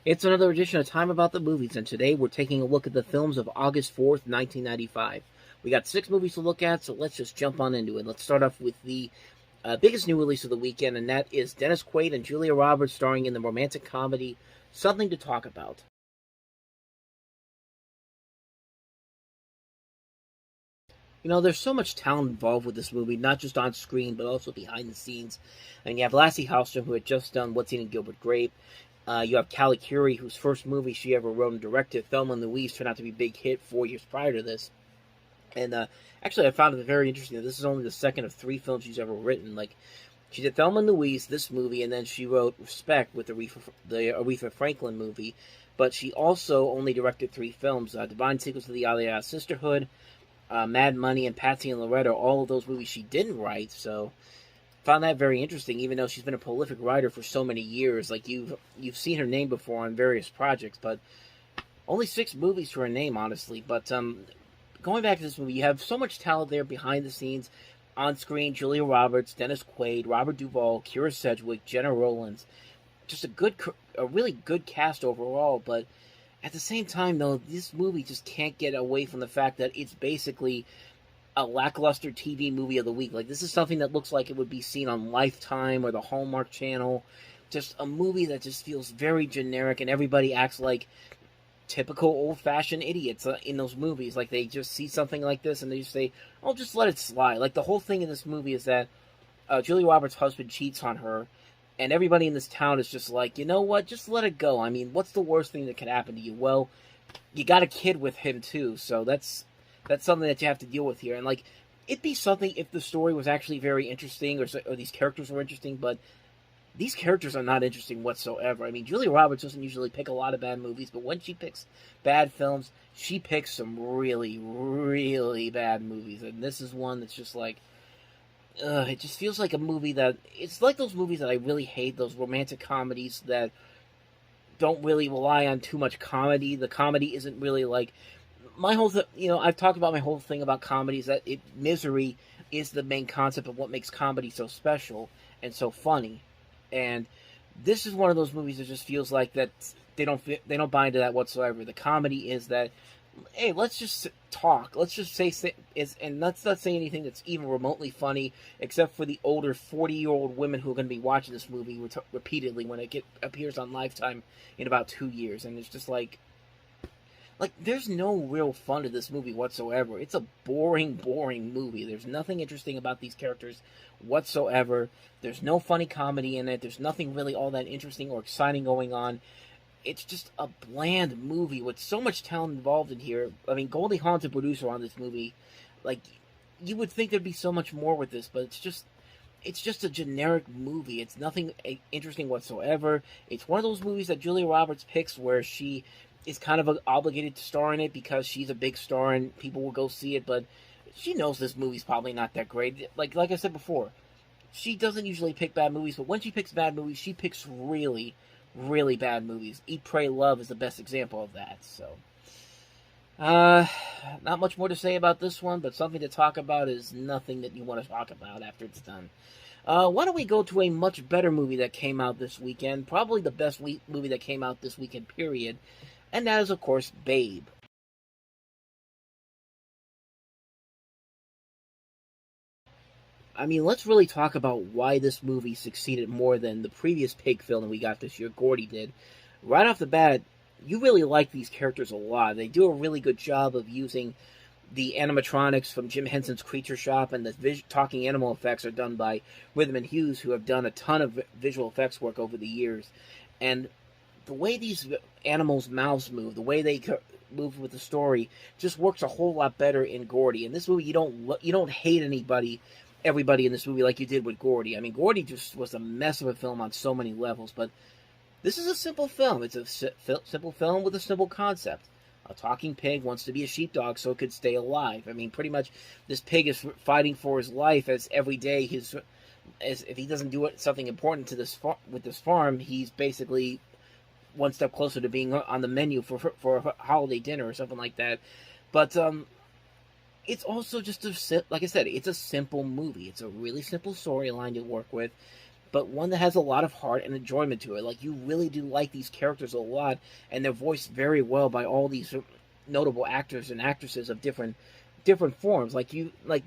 It's another edition of Time About the Movies, and today we're taking a look at the films of August 4th, 1995. We got 6 movies to look at, so let's just jump on into it. Let's start off with the biggest new release of the weekend, and that is Dennis Quaid and Julia Roberts starring in the romantic comedy Something to Talk About. You know, there's so much talent involved with this movie, not just on screen, but also behind the scenes. And you have Lassie Hallstrom, who had just done What's Eating Gilbert Grape. You have Callie Curie, whose first movie she ever wrote and directed, Thelma and Louise, turned out to be a big hit 4 years prior to this. And actually, I found it very interesting that this is only the second of 3 films she's ever written. Like, she did Thelma and Louise, this movie, and then she wrote Respect with the Aretha Franklin movie. But she also only directed 3 films: Divine Secrets of the Aliyah Sisterhood, Mad Money, and Patsy and Loretta. All of those movies she didn't write, so found that very interesting. Even though she's been a prolific writer for so many years, like you've seen her name before on various projects, but only 6 movies to her name, honestly. But going back to this movie, you have so much talent there behind the scenes. On screen, Julia Roberts, Dennis Quaid, Robert Duvall, Kira Sedgwick, Jenna Rollins. Just a really good cast overall, but at the same time, though, this movie just can't get away from the fact that it's basically a lackluster TV movie of the week. Like, this is something that looks like it would be seen on Lifetime or the Hallmark Channel. Just a movie that just feels very generic, and everybody acts like typical old-fashioned idiots in those movies. Like, they just see something like this and they just say, "Oh, just let it slide." Like, the whole thing in this movie is that Julia Roberts' husband cheats on her, and everybody in this town is just like, you know what, just let it go. I mean, what's the worst thing that could happen to you? Well, you got a kid with him too, so that's something that you have to deal with here. And like, it'd be something if the story was actually very interesting, or these characters were interesting, but these characters are not interesting whatsoever. I mean, Julia Roberts doesn't usually pick a lot of bad movies, but when she picks bad films, she picks some really, really bad movies. And this is one that's just like, it just feels like a movie that, it's like those movies that I really hate, those romantic comedies that don't really rely on too much comedy. The comedy isn't really like, my whole I've talked about my whole thing about comedies, that misery is the main concept of what makes comedy so special and so funny. And this is one of those movies that just feels like that they don't buy into that whatsoever. The comedy is that, hey, let's just talk. Let's just and let's not say anything that's even remotely funny, except for the older 40-year-old women who are going to be watching this movie repeatedly when it appears on Lifetime in about 2 years. And it's just like, there's no real fun to this movie whatsoever. It's a boring, boring movie. There's nothing interesting about these characters whatsoever. There's no funny comedy in it. There's nothing really all that interesting or exciting going on. It's just a bland movie with so much talent involved in here. I mean, Goldie Hawn's a producer on this movie. Like, you would think there'd be so much more with this, but it's just a generic movie. It's nothing interesting whatsoever. It's one of those movies that Julia Roberts picks where she is kind of obligated to star in it because she's a big star and people will go see it, but she knows this movie's probably not that great. Like I said before, she doesn't usually pick bad movies, but when she picks bad movies, she picks really, really bad movies. Eat, Pray, Love is the best example of that. So, not much more to say about this one, but something to talk about is nothing that you want to talk about after it's done. Why don't we go to a much better movie that came out this weekend? Probably the best movie that came out this weekend, period. And that is, of course, Babe. I mean, let's really talk about why this movie succeeded more than the previous Pig film that we got this year, Gordy did. Right off the bat, you really like these characters a lot. They do a really good job of using the animatronics from Jim Henson's Creature Shop, and the talking animal effects are done by Rhythm and Hughes, who have done a ton of visual effects work over the years. And the way these animals' mouths move, the way they move with the story, just works a whole lot better in Gordy. In this movie, you don't hate everybody in this movie like you did with Gordy. I mean, Gordy just was a mess of a film on so many levels, but this is a simple film. It's a simple film with a simple concept. A talking pig wants to be a sheepdog so it could stay alive. I mean, pretty much, this pig is fighting for his life, as every day as if he doesn't do something important to with this farm, he's basically one step closer to being on the menu for a holiday dinner or something like that. But it's also just like I said, it's a simple movie. It's a really simple storyline to work with. but one that has a lot of heart and enjoyment to it. Like, you really do like these characters a lot, and they're voiced very well by all these notable actors and actresses of different forms.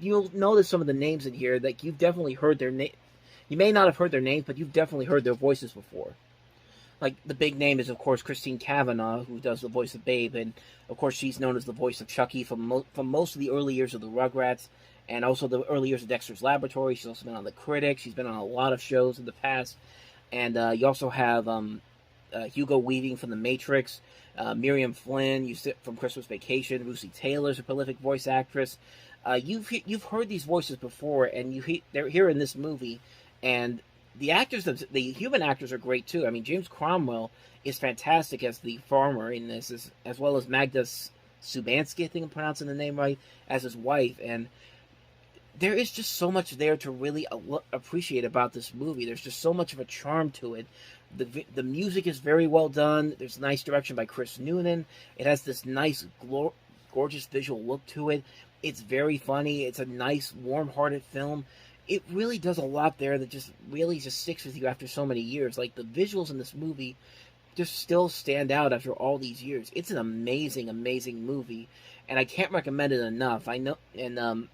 You'll notice some of the names in here. Like, you've definitely heard their name. You may not have heard their names, but you've definitely heard their voices before. Like, the big name is, of course, Christine Cavanaugh, who does the voice of Babe, and of course she's known as the voice of Chucky from most of the early years of the Rugrats, and also the early years of Dexter's Laboratory. She's also been on The Critic. She's been on a lot of shows in the past. And you also have Hugo Weaving from The Matrix, Miriam Flynn from Christmas Vacation, Lucy Taylor's a prolific voice actress. You've heard these voices before, and they're here in this movie, and the human actors are great too. I mean, James Cromwell is fantastic as the farmer in this, as well as Magda Subansky, I think I'm pronouncing the name right, as his wife. And there is just so much there to really appreciate about this movie. There's just so much of a charm to it. The music is very well done. There's nice direction by Chris Noonan. It has this nice, gorgeous visual look to it. It's very funny. It's a nice, warm-hearted film. It really does a lot there that just really just sticks with you after so many years. Like, the visuals in this movie just still stand out after all these years. It's an amazing, amazing movie, and I can't recommend it enough. I know, and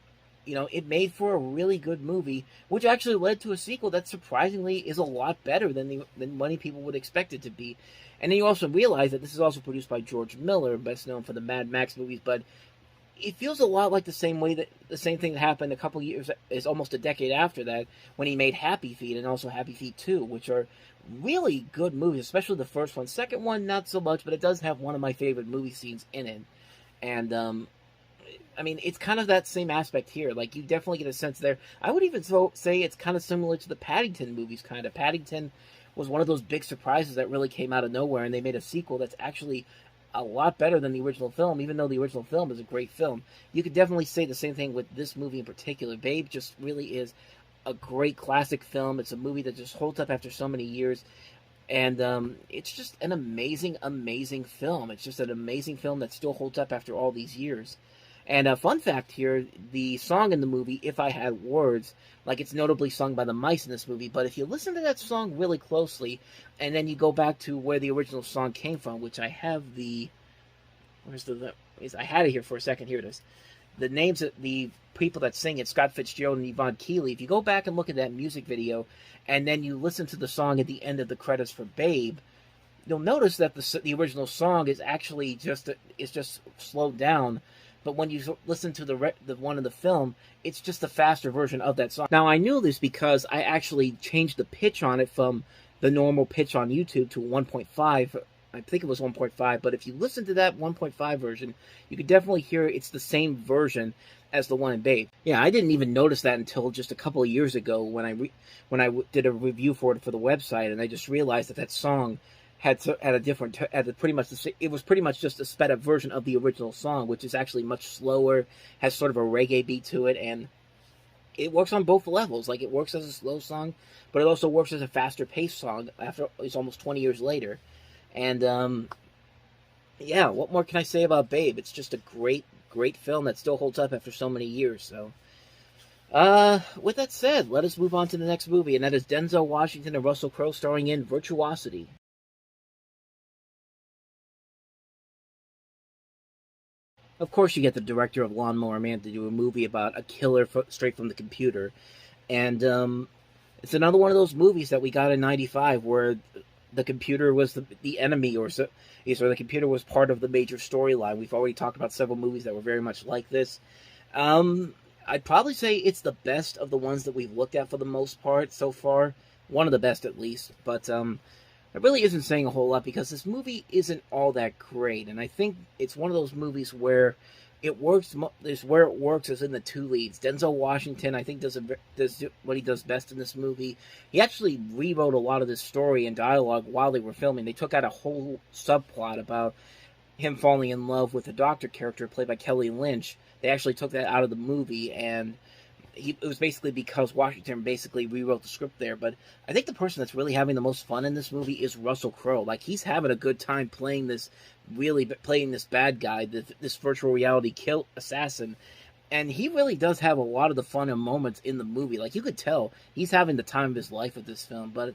it made for a really good movie, which actually led to a sequel that surprisingly is a lot better than many people would expect it to be. And then you also realize that this is also produced by George Miller, best known for the Mad Max movies, but it feels a lot like the same thing that happened a couple years, is almost a decade after that, when he made Happy Feet and also Happy Feet 2, which are really good movies, especially the first one. Second one, not so much, but it does have one of my favorite movie scenes in it. And, I mean, it's kind of that same aspect here. Like, you definitely get a sense there. I would even say it's kind of similar to the Paddington movies, kind of. Paddington was one of those big surprises that really came out of nowhere, and they made a sequel that's actually a lot better than the original film, even though the original film is a great film. You could definitely say the same thing with this movie in particular. Babe just really is a great classic film. It's a movie that just holds up after so many years, and it's just an amazing, amazing film. It's just an amazing film that still holds up after all these years. And a fun fact here, the song in the movie, If I Had Words, like, it's notably sung by the mice in this movie, but if you listen to that song really closely, and then you go back to where the original song came from, which I have I had it here for a second, here it is. The names of the people that sing it, Scott Fitzgerald and Yvonne Keeley, if you go back and look at that music video, and then you listen to the song at the end of the credits for Babe, you'll notice that the original song is actually just slowed down. But when you listen to the one in the film, it's just a faster version of that song. Now, I knew this because I actually changed the pitch on it from the normal pitch on YouTube to 1.5. I think it was 1.5, but if you listen to that 1.5 version, you can definitely hear it's the same version as the one in Babe. Yeah, I didn't even notice that until just a couple of years ago when I did a review for it for the website, and I just realized that song pretty much just a sped up version of the original song, which is actually much slower, has sort of a reggae beat to it, and it works on both levels. Like, it works as a slow song, but it also works as a faster paced song after it's almost 20 years later. And yeah, what more can I say about Babe? It's just a great, great film that still holds up after so many years. So, with that said, let us move on to the next movie, and that is Denzel Washington and Russell Crowe starring in Virtuosity. Of course, you get the director of Lawnmower Man to do a movie about a killer straight from the computer. And it's another one of those movies that we got in '95 where the computer was the enemy, or the computer was part of the major storyline. We've already talked about several movies that were very much like this. I'd probably say it's the best of the ones that we've looked at for the most part so far. One of the best, at least. But it really isn't saying a whole lot because this movie isn't all that great, and I think it's one of those movies where it works. Where it works is in the two leads. Denzel Washington, I think, does what he does best in this movie. He actually rewrote a lot of this story and dialogue while they were filming. They took out a whole subplot about him falling in love with a doctor character played by Kelly Lynch. They actually took that out of the movie, and it was basically because Washington basically rewrote the script there. But I think the person that's really having the most fun in this movie is Russell Crowe. Like, he's having a good time playing this bad guy, this virtual reality assassin. And he really does have a lot of the fun and moments in the movie. Like, you could tell he's having the time of his life with this film. But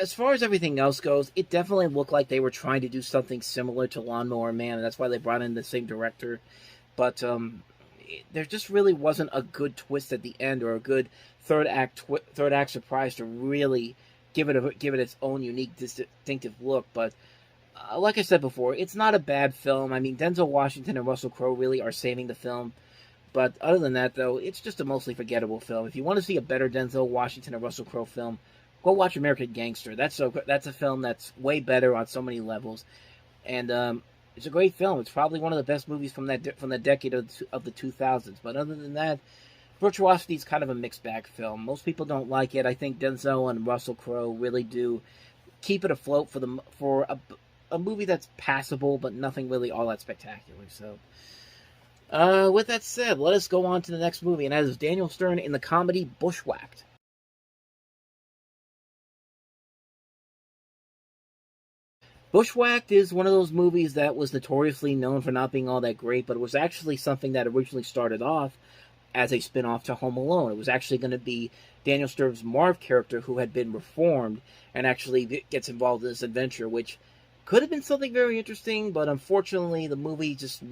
as far as everything else goes, it definitely looked like they were trying to do something similar to Lawnmower Man, and that's why they brought in the same director. But there just really wasn't a good twist at the end, or a good third act surprise to really give it its own unique, distinctive look. But like I said before, it's not a bad film. I mean, Denzel Washington and Russell Crowe really are saving the film. But other than that, though, it's just a mostly forgettable film. If you want to see a better Denzel Washington and Russell Crowe film, go watch American Gangster. That's a film that's way better on so many levels, and it's a great film. It's probably one of the best movies from the decade of the 2000s. But other than that, Virtuosity is kind of a mixed bag film. Most people don't like it. I think Denzel and Russell Crowe really do keep it afloat for a movie that's passable, but nothing really all that spectacular. So. With that said, let us go on to the next movie, and that is Daniel Stern in the comedy Bushwhacked. Bushwhacked is one of those movies that was notoriously known for not being all that great, but it was actually something that originally started off as a spin-off to Home Alone. It was actually going to be Daniel Stern's Marv character, who had been reformed and actually gets involved in this adventure, which could have been something very interesting, but unfortunately the movie just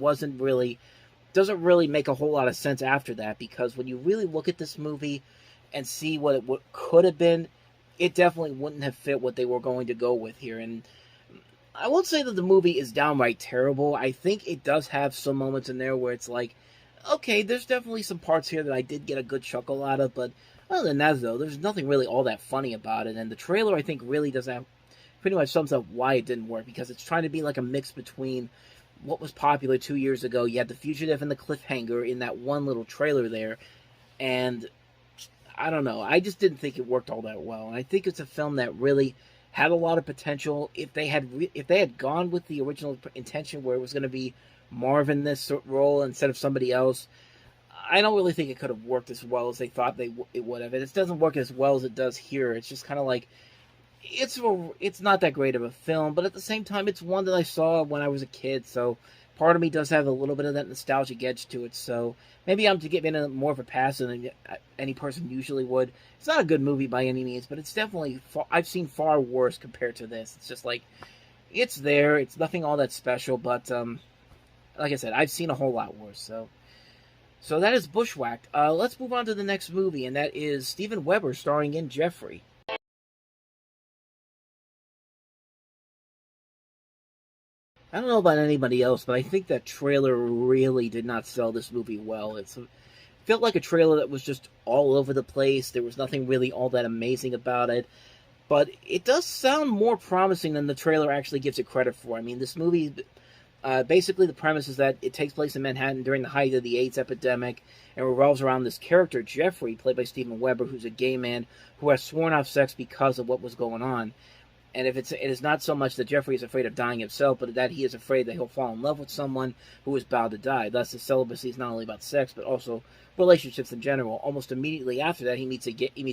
doesn't really make a whole lot of sense after that, because when you really look at this movie and see what could have been, it definitely wouldn't have fit what they were going to go with here. And I won't say that the movie is downright terrible. I think it does have some moments in there where it's like, okay, there's definitely some parts here that I did get a good chuckle out of, but other than that, though, there's nothing really all that funny about it. And the trailer, I think, really does have pretty much sums up why it didn't work, because it's trying to be like a mix between what was popular 2 years ago. You had The Fugitive and The Cliffhanger in that one little trailer there, and I don't know, I just didn't think it worked all that well. And I think it's a film that really had a lot of potential. If they had gone with the original intention, where it was going to be Marv in this role instead of somebody else, I don't really think it could have worked as well as they thought it would have. And it doesn't work as well as it does here. It's just kind of like, it's not that great of a film, but at the same time, it's one that I saw when I was a kid, so part of me does have a little bit of that nostalgic edge to it. So maybe I'm to give it more of a pass than any person usually would. It's not a good movie by any means, but it's definitely I've seen far worse compared to this. It's just like, it's there. It's nothing all that special, but like I said, I've seen a whole lot worse. So that is Bushwhacked. Let's move on to the next movie, and that is Steven Weber starring in Jeffrey. I don't know about anybody else, but I think that trailer really did not sell this movie well. It felt like a trailer that was just all over the place. There was nothing really all that amazing about it. But it does sound more promising than the trailer actually gives it credit for. I mean, this movie, basically the premise is that it takes place in Manhattan during the height of the AIDS epidemic, and revolves around this character, Jeffrey, played by Steven Weber, who's a gay man who has sworn off sex because of what was going on. And it is not so much that Jeffrey is afraid of dying himself, but that he is afraid that he'll fall in love with someone who is bound to die. Thus, his celibacy is not only about sex, but also relationships in general. Almost immediately after that, he meets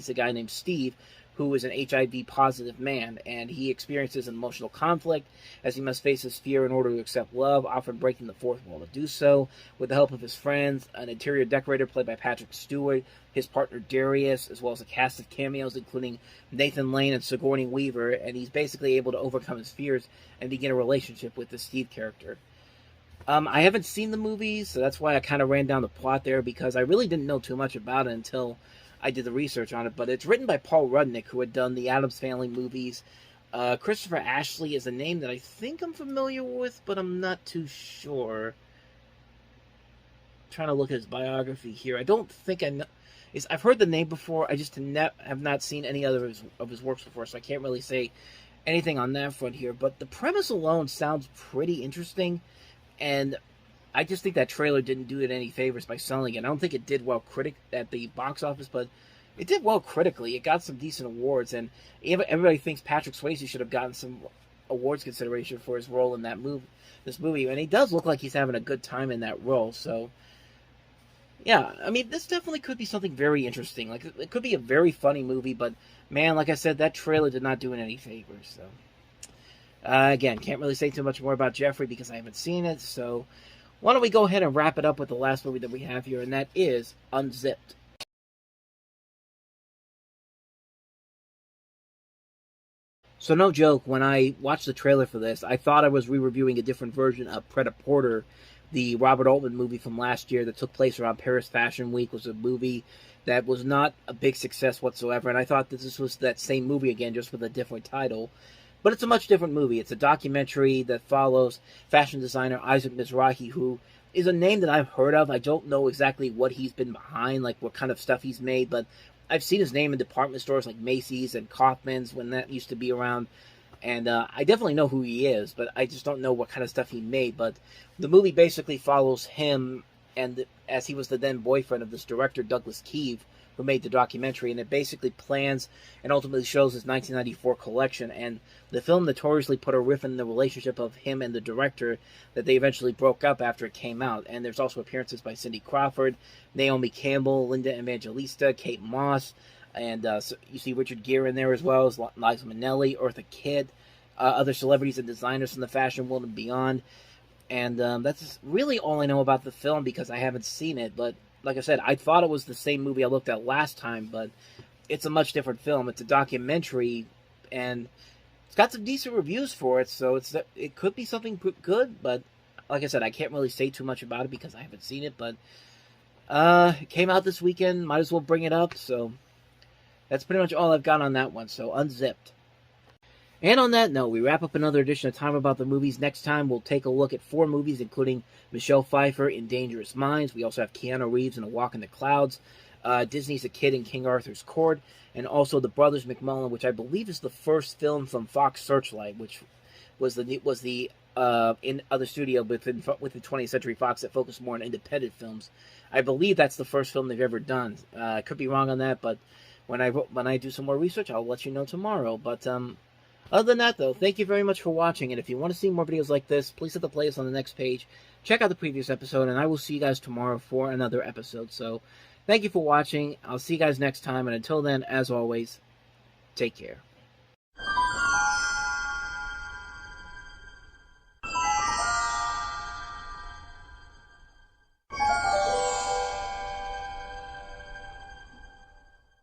a guy named Steve, who is an HIV-positive man, and he experiences an emotional conflict as he must face his fear in order to accept love, often breaking the fourth wall to do so. With the help of his friends, an interior decorator played by Patrick Stewart, his partner Darius, as well as a cast of cameos including Nathan Lane and Sigourney Weaver, and he's basically able to overcome his fears and begin a relationship with the Steve character. I haven't seen the movie, so that's why I kind of ran down the plot there, because I really didn't know too much about it until I did the research on it. But it's written by Paul Rudnick, who had done the Addams Family movies. Christopher Ashley is a name that I think I'm familiar with, but I'm not too sure. I'm trying to look at his biography here. I don't think I know. I've heard the name before. I just have not seen any other of his works before, so I can't really say anything on that front here. But the premise alone sounds pretty interesting, and I just think that trailer didn't do it any favors by selling it. I don't think it did well at the box office, but it did well critically. It got some decent awards, and everybody thinks Patrick Swayze should have gotten some awards consideration for his role in this movie, and he does look like he's having a good time in that role. So yeah, I mean, this definitely could be something very interesting. Like, it could be a very funny movie, but man, like I said, that trailer did not do it any favors. So again, can't really say too much more about Jeffrey because I haven't seen it. So why don't we go ahead and wrap it up with the last movie that we have here, and that is Unzipped. So no joke, when I watched the trailer for this, I thought I was re-reviewing a different version of Pret-a-Porter, the Robert Altman movie from last year that took place around Paris Fashion Week. Was a movie that was not a big success whatsoever, and I thought that this was that same movie again, just with a different title. But it's a much different movie. It's a documentary that follows fashion designer Isaac Mizrahi, who is a name that I've heard of. I don't know exactly what he's been behind, like what kind of stuff he's made, but I've seen his name in department stores like Macy's and Kaufman's when that used to be around. And I definitely know who he is, but I just don't know what kind of stuff he made. But the movie basically follows him, and as he was the then boyfriend of this director, Douglas Keeve, who made the documentary, and it basically plans and ultimately shows his 1994 collection. And the film notoriously put a riff in the relationship of him and the director that they eventually broke up after it came out. And there's also appearances by Cindy Crawford, Naomi Campbell, Linda Evangelista, Kate Moss, and so you see Richard Gere in there as well as Liza Minnelli, Eartha Kitt, other celebrities and designers from the fashion world and beyond. And that's really all I know about the film because I haven't seen it. But like I said, I thought it was the same movie I looked at last time, but it's a much different film. It's a documentary, and it's got some decent reviews for it, so it could be something good. But like I said, I can't really say too much about it because I haven't seen it. But it came out this weekend. Might as well bring it up. So that's pretty much all I've got on that one. So Unzipped. And on that note, we wrap up another edition of Time About the Movies. Next time, we'll take a look at 4 movies, including Michelle Pfeiffer in Dangerous Minds. We also have Keanu Reeves in A Walk in the Clouds, Disney's A Kid in King Arthur's Court, and also The Brothers McMullen, which I believe is the first film from Fox Searchlight, which was the in other studio within 20th Century Fox that focused more on independent films. I believe that's the first film they've ever done. I could be wrong on that, but when I do some more research, I'll let you know tomorrow. But other than that, though, thank you very much for watching, and if you want to see more videos like this, please hit the playlist on the next page. Check out the previous episode, and I will see you guys tomorrow for another episode. So, thank you for watching. I'll see you guys next time, and until then, as always, take care.